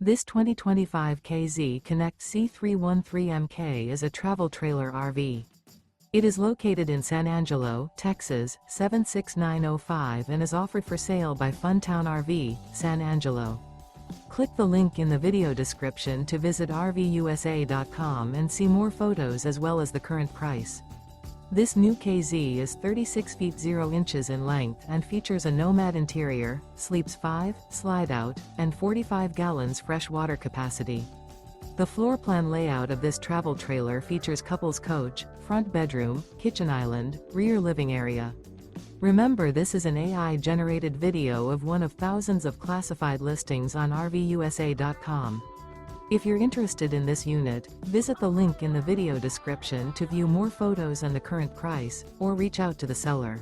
This 2025 K-Z Connect C313MK is a travel trailer RV. It is located in San Angelo, Texas, 76905 and is offered for sale by Funtown RV, San Angelo. Click the link in the video description to visit RVUSA.com and see more photos as well as the current price. This new K-Z is 36 feet 0 inches in length and features a NOMAD interior, sleeps 5, slide-out, and 45 gallons fresh water capacity. The floor plan layout of this travel trailer features couples coach, front bedroom, kitchen island, rear living area. Remember, this is an AI-generated video of one of thousands of classified listings on RVUSA.com. If you're interested in this unit, visit the link in the video description to view more photos and the current price, or reach out to the seller.